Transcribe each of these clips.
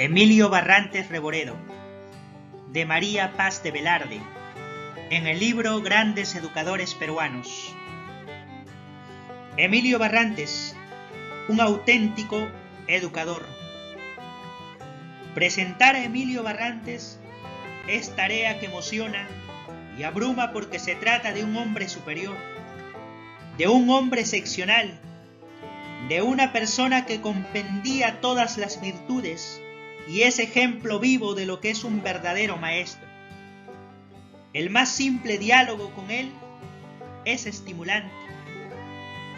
Emilio Barrantes Reboredo, de María Paz de Velarde, en el libro Grandes Educadores Peruanos. Emilio Barrantes, un auténtico educador. Presentar a Emilio Barrantes es tarea que emociona y abruma porque se trata de un hombre superior, de un hombre excepcional, de una persona que comprendía todas las virtudes y es ejemplo vivo de lo que es un verdadero maestro. El más simple diálogo con él es estimulante.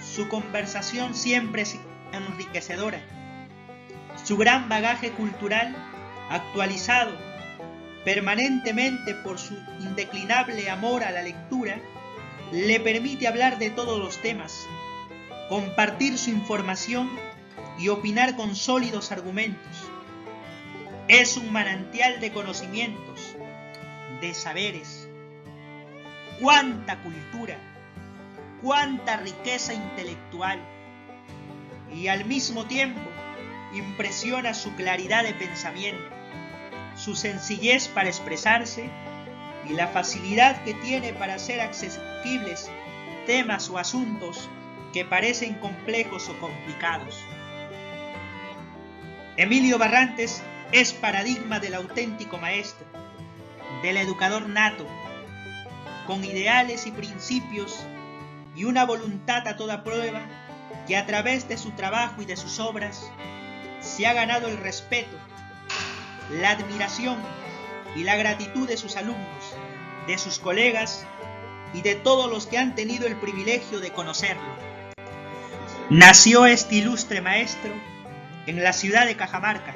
Su conversación siempre es enriquecedora. Su gran bagaje cultural, actualizado permanentemente por su indeclinable amor a la lectura, le permite hablar de todos los temas, compartir su información y opinar con sólidos argumentos. Es un manantial de conocimientos, de saberes. ¡Cuánta cultura! ¡Cuánta riqueza intelectual! Y al mismo tiempo impresiona su claridad de pensamiento, su sencillez para expresarse y la facilidad que tiene para hacer accesibles temas o asuntos que parecen complejos o complicados. Emilio Barrantes es paradigma del auténtico maestro, del educador nato, con ideales y principios y una voluntad a toda prueba que a través de su trabajo y de sus obras se ha ganado el respeto, la admiración y la gratitud de sus alumnos, de sus colegas y de todos los que han tenido el privilegio de conocerlo. Nació este ilustre maestro en la ciudad de Cajamarca,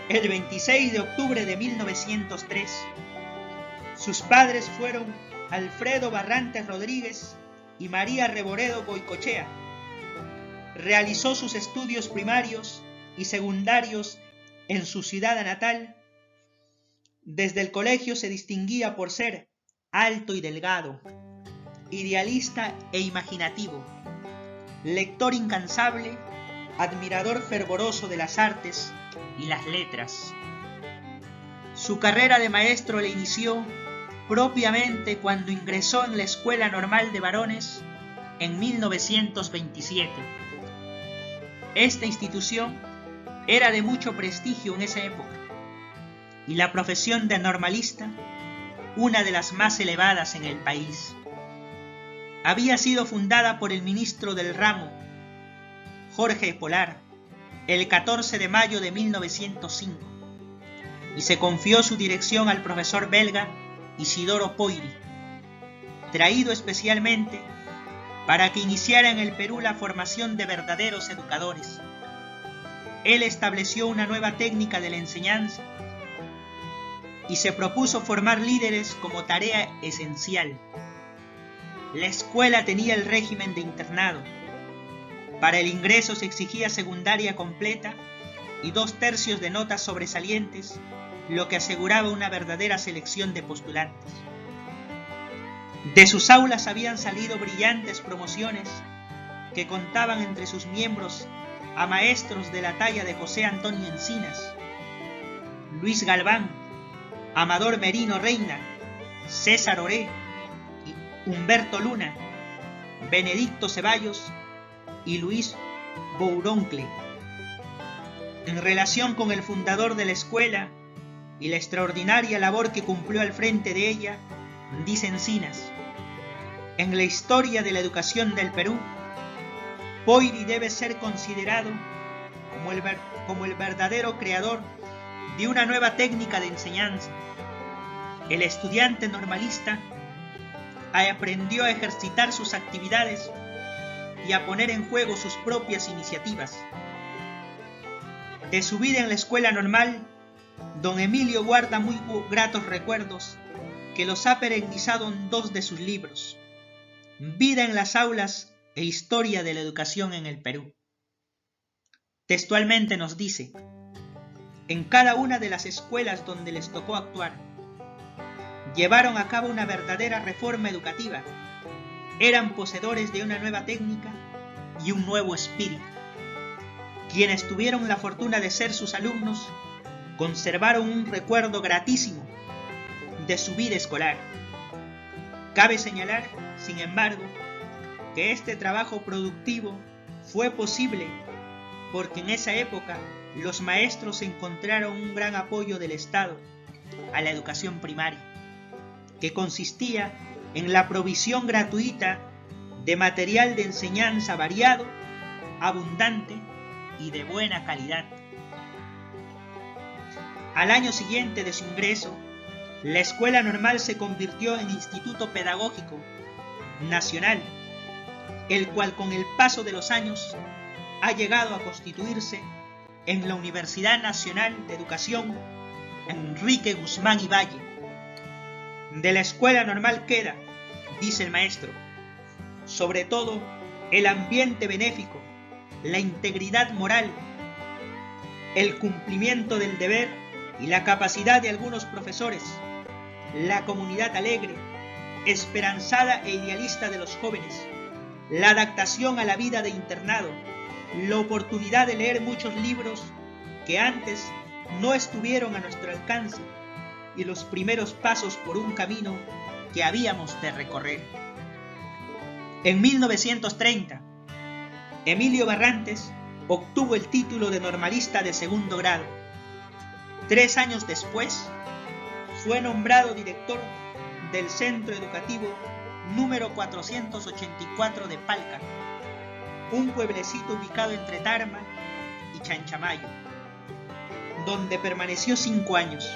el 26 de octubre de 1903. Sus padres fueron Alfredo Barrantes Rodríguez y María Reboredo Goicoechea. Realizó sus estudios primarios y secundarios en su ciudad natal. Desde el colegio se distinguía por ser alto y delgado, idealista e imaginativo, lector incansable, admirador fervoroso de las artes y las letras. Su carrera de maestro le inició propiamente cuando ingresó en la Escuela Normal de Varones en 1927. Esta institución era de mucho prestigio en esa época y la profesión de normalista una de las más elevadas en el país. Había sido fundada por el ministro del ramo, Jorge Polar, el 14 de mayo de 1905, y se confió su dirección al profesor belga Isidoro Poiri, traído especialmente para que iniciara en el Perú la formación de verdaderos educadores. Él estableció una nueva técnica de la enseñanza y se propuso formar líderes como tarea esencial. La escuela tenía el régimen de internado. Para el ingreso se exigía secundaria completa y 2/3 de notas sobresalientes, lo que aseguraba una verdadera selección de postulantes. De sus aulas habían salido brillantes promociones que contaban entre sus miembros a maestros de la talla de José Antonio Encinas, Luis Galván, Amador Merino Reina, César Oré, Humberto Luna, Benedicto Ceballos y Luis Bouroncle. En relación con el fundador de la escuela y la extraordinaria labor que cumplió al frente de ella, dice Encinas: en la historia de la educación del Perú, Poiri debe ser considerado como el verdadero creador de una nueva técnica de enseñanza. El estudiante normalista aprendió a ejercitar sus actividades y a poner en juego sus propias iniciativas. De su vida en la escuela normal, don Emilio guarda muy gratos recuerdos que los ha perennizado en 2 de sus libros: Vida en las aulas e Historia de la educación en el Perú. Textualmente nos dice: en cada una de las escuelas donde les tocó actuar, llevaron a cabo una verdadera reforma educativa. Eran poseedores de una nueva técnica y un nuevo espíritu. Quienes tuvieron la fortuna de ser sus alumnos conservaron un recuerdo gratísimo de su vida escolar. Cabe señalar, sin embargo, que este trabajo productivo fue posible porque en esa época los maestros encontraron un gran apoyo del Estado a la educación primaria, que consistía en la provisión gratuita de material de enseñanza variado, abundante y de buena calidad. Al año siguiente de su ingreso, la Escuela Normal se convirtió en Instituto Pedagógico Nacional, el cual con el paso de los años ha llegado a constituirse en la Universidad Nacional de Educación Enrique Guzmán y Valle. De la Escuela Normal queda, dice el maestro, sobre todo el ambiente benéfico, la integridad moral, el cumplimiento del deber y la capacidad de algunos profesores, la comunidad alegre, esperanzada e idealista de los jóvenes, la adaptación a la vida de internado, la oportunidad de leer muchos libros que antes no estuvieron a nuestro alcance y los primeros pasos por un camino que habíamos de recorrer. En 1930, Emilio Barrantes obtuvo el título de normalista de segundo grado. 3 años después, fue nombrado director del Centro Educativo número 484 de Palca, un pueblecito ubicado entre Tarma y Chanchamayo, donde permaneció 5 años.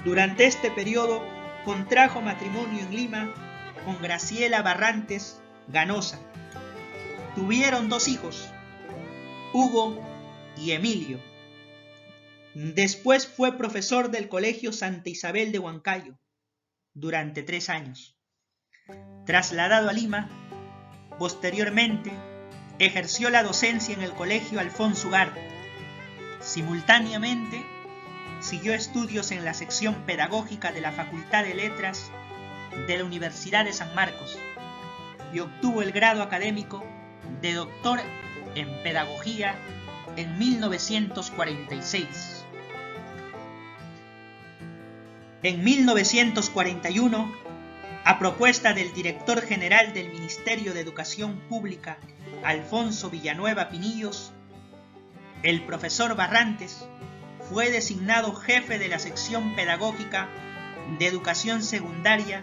Durante este periodo contrajo matrimonio en Lima con Graciela Barrantes Ganosa. Tuvieron 2 hijos, Hugo y Emilio. Después fue profesor del Colegio Santa Isabel de Huancayo durante 3 años. Trasladado a Lima, posteriormente ejerció la docencia en el Colegio Alfonso Ugarte. Simultáneamente, siguió estudios en la sección pedagógica de la Facultad de Letras de la Universidad de San Marcos y obtuvo el grado académico de doctor en Pedagogía en 1946. En 1941, a propuesta del director general del Ministerio de Educación Pública, Alfonso Villanueva Pinillos, el profesor Barrantes fue designado jefe de la sección pedagógica de educación secundaria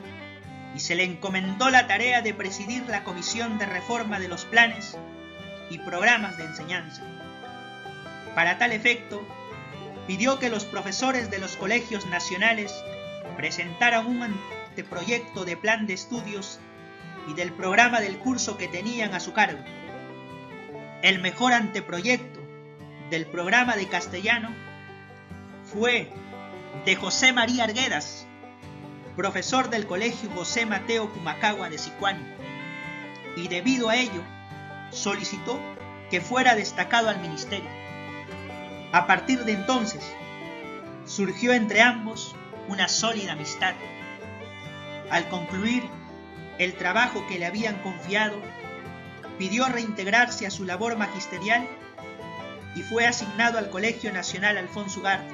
y se le encomendó la tarea de presidir la comisión de reforma de los planes y programas de enseñanza. Para tal efecto, pidió que los profesores de los colegios nacionales presentaran un anteproyecto de plan de estudios y del programa del curso que tenían a su cargo. El mejor anteproyecto del programa de castellano fue de José María Arguedas, profesor del Colegio José Mateo Pumacagua de Sicuani, y debido a ello solicitó que fuera destacado al ministerio. A partir de entonces, surgió entre ambos una sólida amistad. Al concluir el trabajo que le habían confiado, pidió reintegrarse a su labor magisterial y fue asignado al Colegio Nacional Alfonso Ugarte.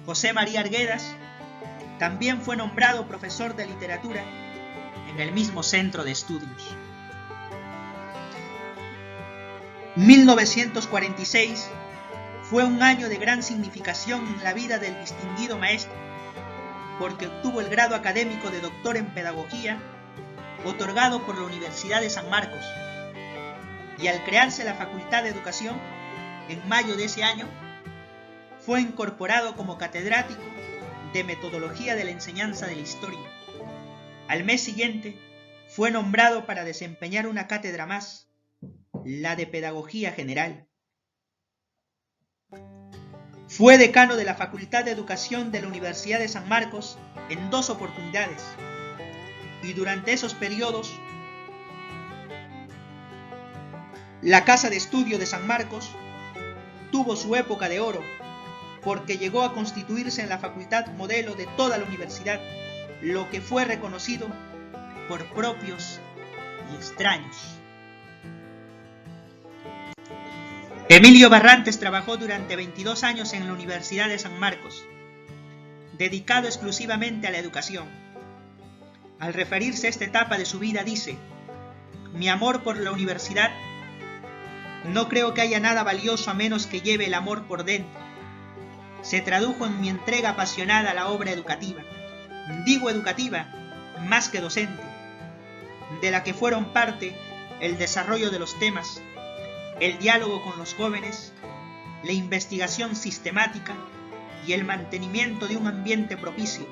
José María Arguedas también fue nombrado profesor de literatura en el mismo centro de estudios. 1946 fue un año de gran significación en la vida del distinguido maestro, porque obtuvo el grado académico de doctor en Pedagogía, otorgado por la Universidad de San Marcos, y al crearse la Facultad de Educación, en mayo de ese año, fue incorporado como catedrático de Metodología de la Enseñanza de la Historia. Al mes siguiente, fue nombrado para desempeñar una cátedra más, la de Pedagogía General. Fue decano de la Facultad de Educación de la Universidad de San Marcos en 2 oportunidades, y durante esos periodos, la Casa de Estudio de San Marcos tuvo su época de oro, porque llegó a constituirse en la facultad modelo de toda la universidad, lo que fue reconocido por propios y extraños. Emilio Barrantes trabajó durante 22 años en la Universidad de San Marcos, dedicado exclusivamente a la educación. Al referirse a esta etapa de su vida dice: mi amor por la universidad, no creo que haya nada valioso a menos que lleve el amor por dentro. Se tradujo en mi entrega apasionada a la obra educativa, digo educativa, más que docente, de la que fueron parte el desarrollo de los temas, el diálogo con los jóvenes, la investigación sistemática y el mantenimiento de un ambiente propicio,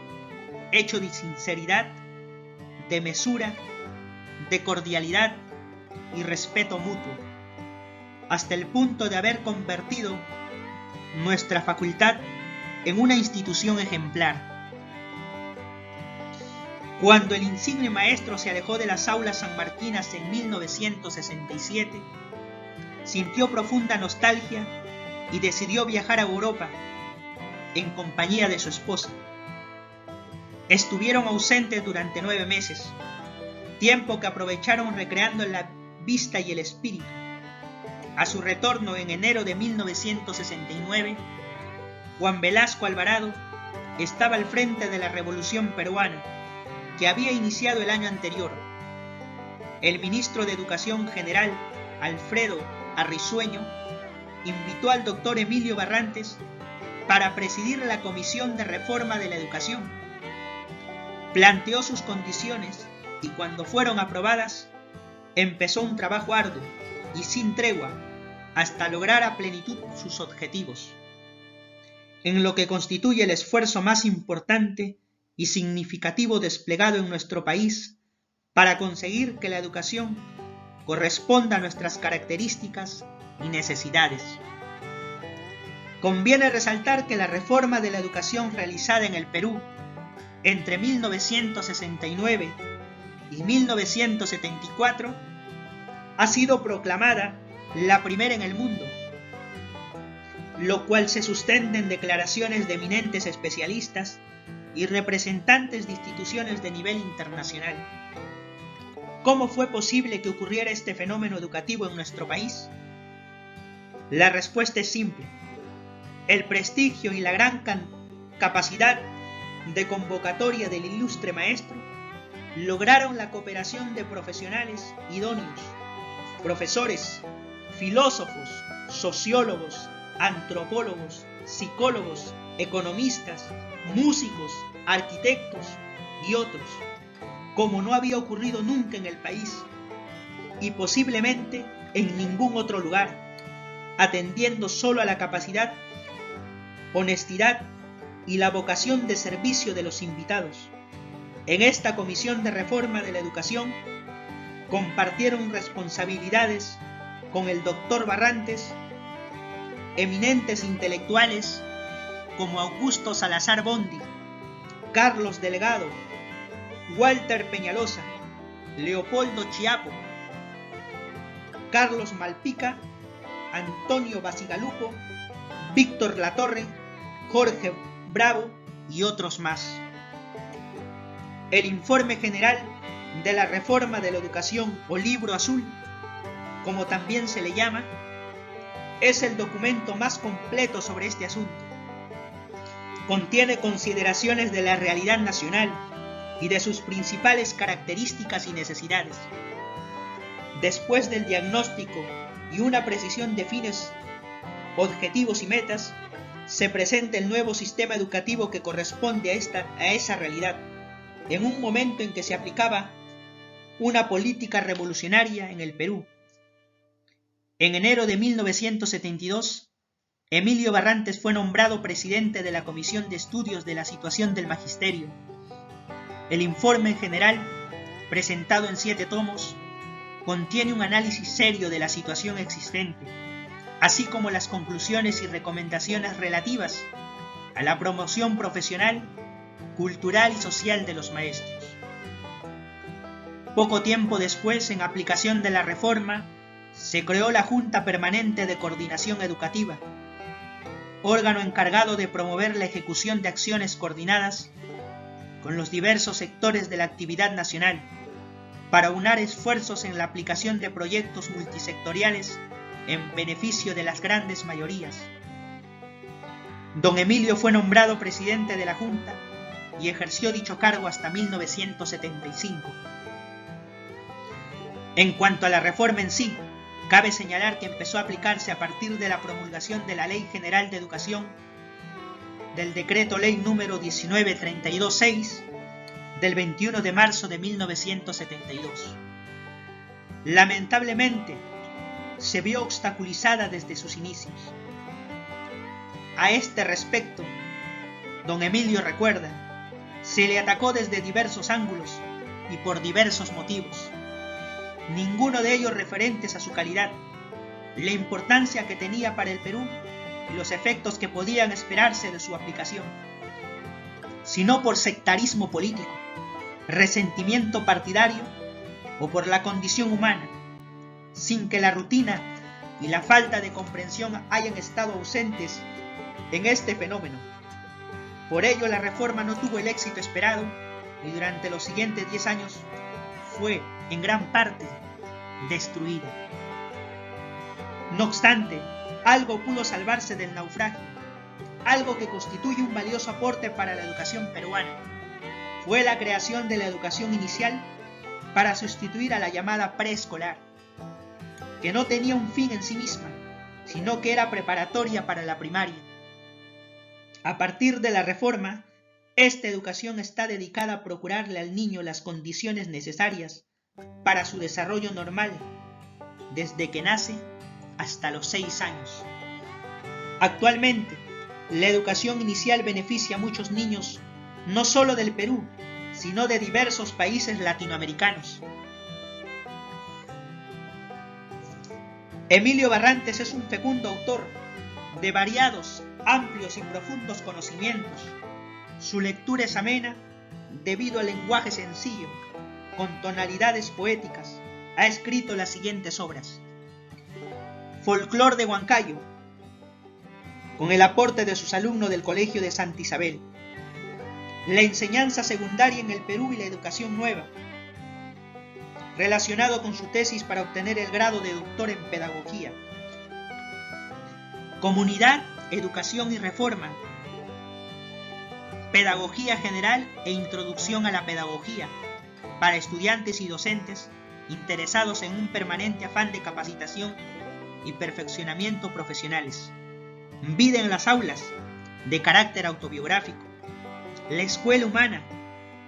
hecho de sinceridad, de mesura, de cordialidad y respeto mutuo, hasta el punto de haber convertido nuestra facultad en una institución ejemplar. Cuando el insigne maestro se alejó de las aulas sanmarquinas en 1967, sintió profunda nostalgia y decidió viajar a Europa en compañía de su esposa. Estuvieron ausentes durante 9 meses, tiempo que aprovecharon recreando la vista y el espíritu. A su retorno en enero de 1969, Juan Velasco Alvarado estaba al frente de la Revolución Peruana, que había iniciado el año anterior. El ministro de Educación General, Alfredo Arrisueño, invitó al doctor Emilio Barrantes para presidir la Comisión de Reforma de la Educación. Planteó sus condiciones y cuando fueron aprobadas, empezó un trabajo arduo y sin tregua hasta lograr a plenitud sus objetivos, en lo que constituye el esfuerzo más importante y significativo desplegado en nuestro país para conseguir que la educación corresponda a nuestras características y necesidades. Conviene resaltar que la reforma de la educación realizada en el Perú entre 1969 y 1974 ha sido proclamada la primera en el mundo, lo cual se sustenta en declaraciones de eminentes especialistas y representantes de instituciones de nivel internacional. ¿Cómo fue posible que ocurriera este fenómeno educativo en nuestro país? La respuesta es simple: el prestigio y la gran capacidad de convocatoria del ilustre maestro lograron la cooperación de profesionales idóneos, profesores, filósofos, sociólogos, antropólogos, psicólogos, economistas, músicos, arquitectos y otros, como no había ocurrido nunca en el país y posiblemente en ningún otro lugar, atendiendo solo a la capacidad, honestidad y la vocación de servicio de los invitados. En esta Comisión de Reforma de la Educación compartieron responsabilidades con el doctor Barrantes eminentes intelectuales como Augusto Salazar Bondi, Carlos Delgado, Walter Peñalosa, Leopoldo Chiapo, Carlos Malpica, Antonio Basigalupo, Víctor Latorre, Jorge Bravo y otros más. El informe general de la reforma de la educación o libro azul, como también se le llama, es el documento más completo sobre este asunto. Contiene consideraciones de la realidad nacional y de sus principales características y necesidades. Después del diagnóstico y una precisión de fines, objetivos y metas, se presenta el nuevo sistema educativo que corresponde a esa realidad, en un momento en que se aplicaba una política revolucionaria en el Perú. En enero de 1972, Emilio Barrantes fue nombrado presidente de la Comisión de Estudios de la Situación del Magisterio. El informe en general, presentado en 7 tomos, contiene un análisis serio de la situación existente, así como las conclusiones y recomendaciones relativas a la promoción profesional, cultural y social de los maestros. Poco tiempo después, en aplicación de la reforma, se creó la Junta Permanente de Coordinación Educativa, órgano encargado de promover la ejecución de acciones coordinadas con los diversos sectores de la actividad nacional, para unar esfuerzos en la aplicación de proyectos multisectoriales en beneficio de las grandes mayorías. Don Emilio fue nombrado presidente de la Junta y ejerció dicho cargo hasta 1975. En cuanto a la reforma en sí, cabe señalar que empezó a aplicarse a partir de la promulgación de la Ley General de Educación, del Decreto Ley número 1932-6 del 21 de marzo de 1972. Lamentablemente, se vio obstaculizada desde sus inicios. A este respecto, don Emilio recuerda, se le atacó desde diversos ángulos y por diversos motivos, ninguno de ellos referentes a su calidad, la importancia que tenía para el Perú y los efectos que podían esperarse de su aplicación, sino por sectarismo político, resentimiento partidario o por la condición humana, sin que la rutina y la falta de comprensión hayan estado ausentes en este fenómeno. Por ello, la reforma no tuvo el éxito esperado y durante los siguientes 10 años fue, en gran parte, destruida. No obstante, algo pudo salvarse del naufragio, algo que constituye un valioso aporte para la educación peruana. Fue la creación de la educación inicial para sustituir a la llamada preescolar, que no tenía un fin en sí misma, sino que era preparatoria para la primaria. A partir de la reforma, esta educación está dedicada a procurarle al niño las condiciones necesarias para su desarrollo normal, desde que nace hasta los 6 años. Actualmente, la educación inicial beneficia a muchos niños, no solo del Perú, sino de diversos países latinoamericanos. Emilio Barrantes es un fecundo autor de variados, amplios y profundos conocimientos. Su lectura es amena debido al lenguaje sencillo, con tonalidades poéticas. Ha escrito las siguientes obras: Folclor de Huancayo, con el aporte de sus alumnos del Colegio de Santa Isabel. La enseñanza secundaria en el Perú y la educación nueva, relacionado con su tesis para obtener el grado de doctor en pedagogía. Comunidad, educación y reforma. Pedagogía general e introducción a la pedagogía para estudiantes y docentes interesados en un permanente afán de capacitación y perfeccionamiento profesionales. Vida en las aulas, de carácter autobiográfico. La escuela humana,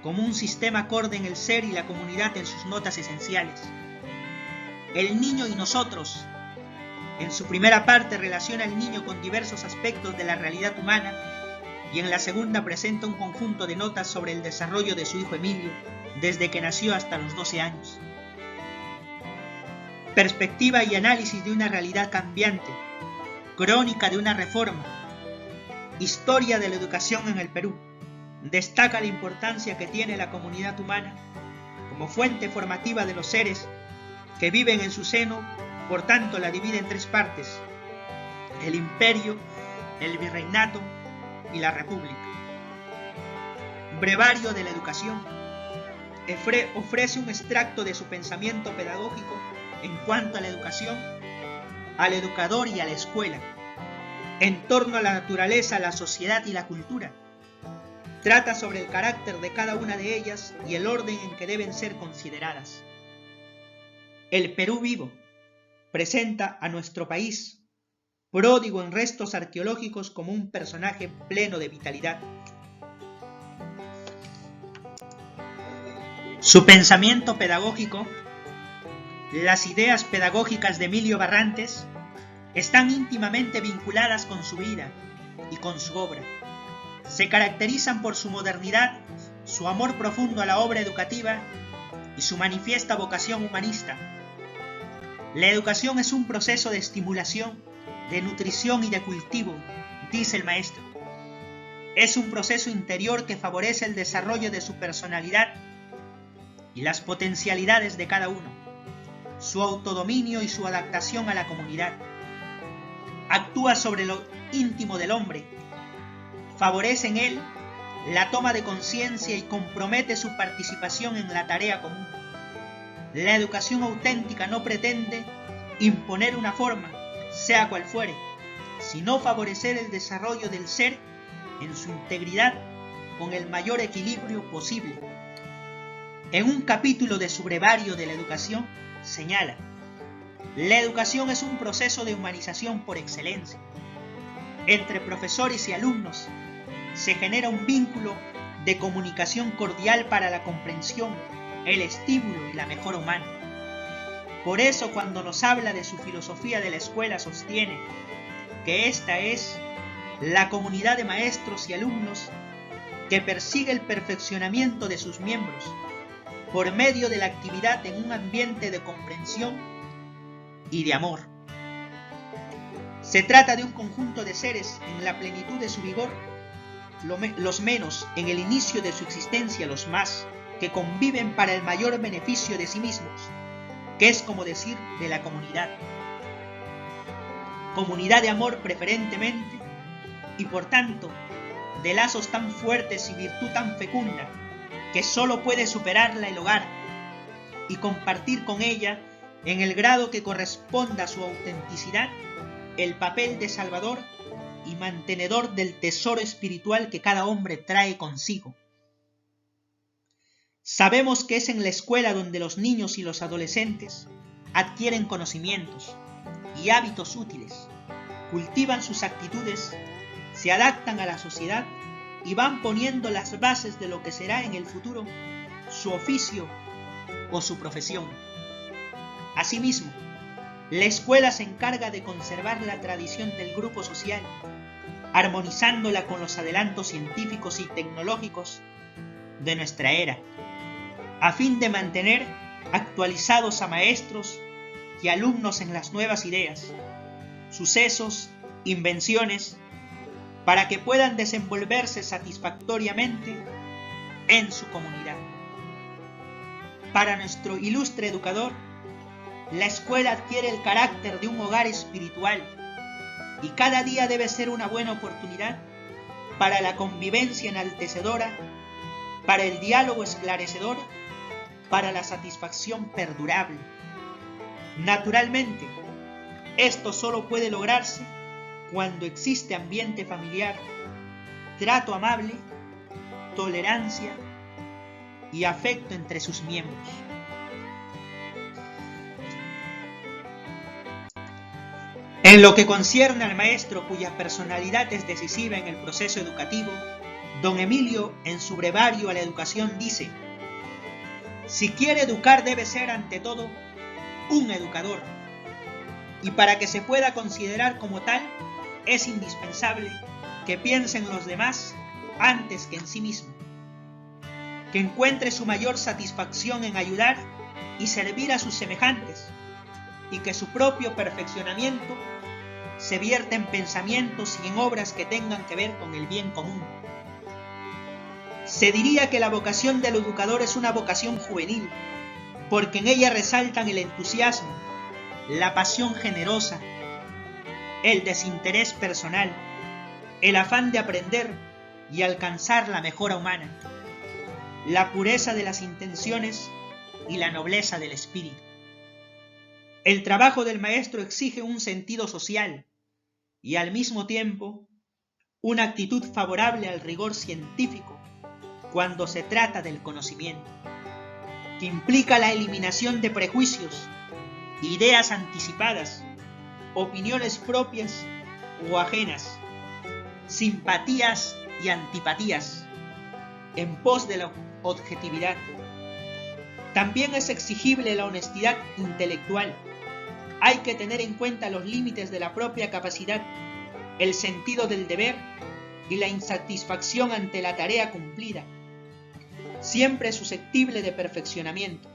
como un sistema acorde en el ser y la comunidad en sus notas esenciales. El niño y nosotros. En su primera parte relaciona al niño con diversos aspectos de la realidad humana y en la segunda presenta un conjunto de notas sobre el desarrollo de su hijo Emilio desde que nació hasta los 12 años. Perspectiva y análisis de una realidad cambiante, crónica de una reforma, historia de la educación en el Perú. Destaca la importancia que tiene la comunidad humana como fuente formativa de los seres que viven en su seno, por tanto la divide en 3 partes: el imperio, el virreinato y la república. Brevario de la educación. Ofrece un extracto de su pensamiento pedagógico en cuanto a la educación, al educador y a la escuela, en torno a la naturaleza, la sociedad y la cultura. Trata sobre el carácter de cada una de ellas y el orden en que deben ser consideradas. El Perú vivo presenta a nuestro país, pródigo en restos arqueológicos, como un personaje pleno de vitalidad. Su pensamiento pedagógico, las ideas pedagógicas de Emilio Barrantes, están íntimamente vinculadas con su vida y con su obra. Se caracterizan por su modernidad, su amor profundo a la obra educativa y su manifiesta vocación humanista. La educación es un proceso de estimulación, de nutrición y de cultivo, dice el maestro. Es un proceso interior que favorece el desarrollo de su personalidad y las potencialidades de cada uno, su autodominio y su adaptación a la comunidad. Actúa sobre lo íntimo del hombre, favorece en él la toma de conciencia y compromete su participación en la tarea común. La educación auténtica no pretende imponer una forma, sea cual fuere, sino favorecer el desarrollo del ser en su integridad con el mayor equilibrio posible. En un capítulo de su brevario de la educación señala: la educación es un proceso de humanización por excelencia. Entre profesores y alumnos se genera un vínculo de comunicación cordial para la comprensión, el estímulo y la mejora humana. Por eso, cuando nos habla de su filosofía de la escuela, sostiene que esta es la comunidad de maestros y alumnos que persigue el perfeccionamiento de sus miembros por medio de la actividad en un ambiente de comprensión y de amor. Se trata de un conjunto de seres en la plenitud de su vigor, los menos en el inicio de su existencia, los más, que conviven para el mayor beneficio de sí mismos, que es como decir de la comunidad. Comunidad de amor preferentemente, y por tanto, de lazos tan fuertes y virtud tan fecunda, que sólo puede superarla el hogar y compartir con ella, en el grado que corresponda a su autenticidad, el papel de salvador y mantenedor del tesoro espiritual que cada hombre trae consigo. Sabemos que es en la escuela donde los niños y los adolescentes adquieren conocimientos y hábitos útiles, cultivan sus actitudes, se adaptan a la sociedad y van poniendo las bases de lo que será en el futuro su oficio o su profesión. Asimismo, la escuela se encarga de conservar la tradición del grupo social, armonizándola con los adelantos científicos y tecnológicos de nuestra era, a fin de mantener actualizados a maestros y alumnos en las nuevas ideas, sucesos, invenciones, para que puedan desenvolverse satisfactoriamente en su comunidad. Para nuestro ilustre educador, la escuela adquiere el carácter de un hogar espiritual y cada día debe ser una buena oportunidad para la convivencia enaltecedora, para el diálogo esclarecedor, para la satisfacción perdurable. Naturalmente, esto solo puede lograrse cuando existe ambiente familiar, trato amable, tolerancia y afecto entre sus miembros. En lo que concierne al maestro cuya personalidad es decisiva en el proceso educativo, don Emilio, en su brevario a la educación, dice: si quiere educar debe ser ante todo un educador, y para que se pueda considerar como tal es indispensable que piense en los demás antes que en sí mismo, que encuentre su mayor satisfacción en ayudar y servir a sus semejantes, y que su propio perfeccionamiento se vierta en pensamientos y en obras que tengan que ver con el bien común. Se diría que la vocación del educador es una vocación juvenil, porque en ella resaltan el entusiasmo, la pasión generosa, el desinterés personal, el afán de aprender y alcanzar la mejora humana, la pureza de las intenciones y la nobleza del espíritu. El trabajo del maestro exige un sentido social y al mismo tiempo una actitud favorable al rigor científico cuando se trata del conocimiento, que implica la eliminación de prejuicios, ideas anticipadas, opiniones propias o ajenas, simpatías y antipatías, en pos de la objetividad. También es exigible la honestidad intelectual. Hay que tener en cuenta los límites de la propia capacidad, el sentido del deber y la insatisfacción ante la tarea cumplida, siempre susceptible de perfeccionamiento.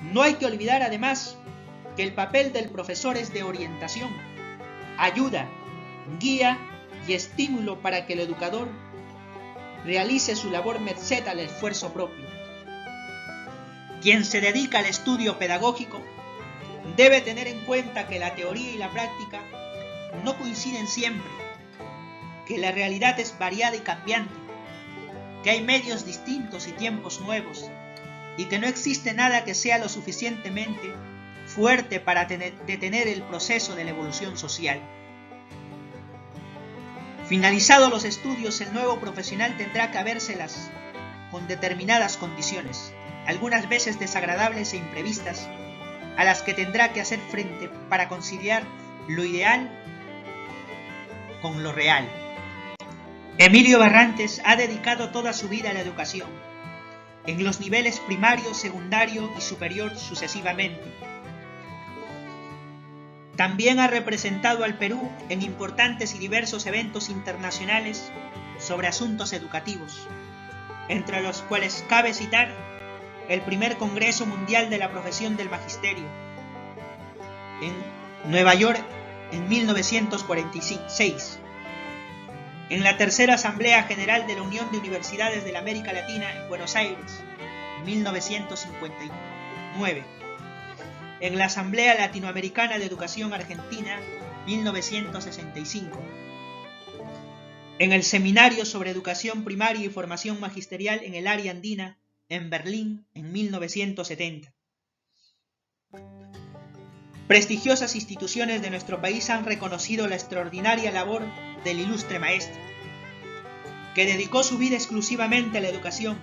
No hay que olvidar además que el papel del profesor es de orientación, ayuda, guía y estímulo para que el educador realice su labor merced al esfuerzo propio. Quien se dedica al estudio pedagógico debe tener en cuenta que la teoría y la práctica no coinciden siempre, que la realidad es variada y cambiante, que hay medios distintos y tiempos nuevos, y que no existe nada que sea lo suficientemente fuerte para detener el proceso de la evolución social. Finalizados los estudios, el nuevo profesional tendrá que habérselas con determinadas condiciones, algunas veces desagradables e imprevistas, a las que tendrá que hacer frente para conciliar lo ideal con lo real. Emilio Barrantes ha dedicado toda su vida a la educación, en los niveles primario, secundario y superior sucesivamente. También ha representado al Perú en importantes y diversos eventos internacionales sobre asuntos educativos, entre los cuales cabe citar el primer Congreso Mundial de la Profesión del Magisterio en Nueva York en 1946, en la Tercera Asamblea General de la Unión de Universidades de la América Latina en Buenos Aires en 1959, en la Asamblea Latinoamericana de Educación Argentina 1965, en el Seminario sobre Educación Primaria y Formación Magisterial en el área andina en Berlín en 1970. Prestigiosas instituciones de nuestro país han reconocido la extraordinaria labor del ilustre maestro, que dedicó su vida exclusivamente a la educación,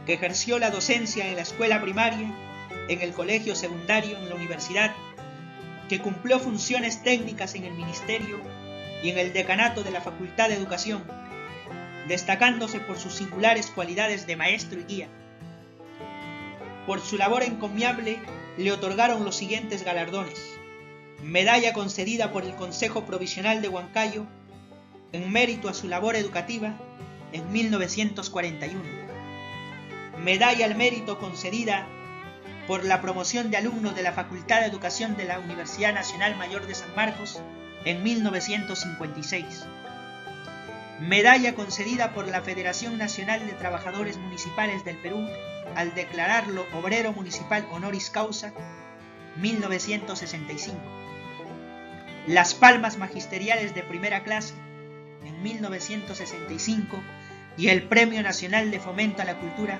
que ejerció la docencia en la escuela primaria, en el colegio secundario, en la universidad, que cumplió funciones técnicas en el ministerio y en el decanato de la Facultad de Educación, destacándose por sus singulares cualidades de maestro y guía. Por su labor encomiable le otorgaron los siguientes galardones: medalla concedida por el Consejo Provisional de Huancayo en mérito a su labor educativa en 1941, medalla al mérito concedida por la promoción de alumnos de la Facultad de Educación de la Universidad Nacional Mayor de San Marcos en 1956, medalla concedida por la Federación Nacional de Trabajadores Municipales del Perú al declararlo obrero municipal honoris causa 1965, las palmas magisteriales de primera clase en 1965 y el Premio Nacional de Fomento a la Cultura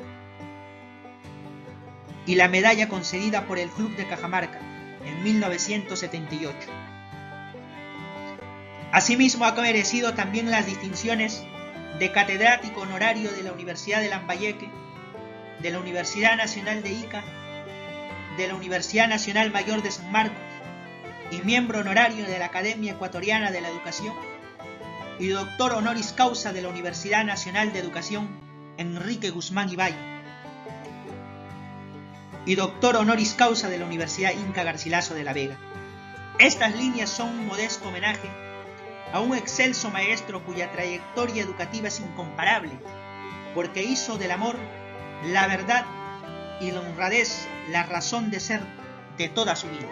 y la medalla concedida por el Club de Cajamarca en 1978. Asimismo ha merecido también las distinciones de catedrático honorario de la Universidad de Lambayeque, de la Universidad Nacional de Ica, de la Universidad Nacional Mayor de San Marcos y miembro honorario de la Academia Ecuatoriana de la Educación y doctor honoris causa de la Universidad Nacional de Educación Enrique Guzmán y Valle y doctor honoris causa de la Universidad Inca Garcilaso de la Vega. Estas líneas son un modesto homenaje a un excelso maestro cuya trayectoria educativa es incomparable, porque hizo del amor, la verdad y la honradez la razón de ser de toda su vida.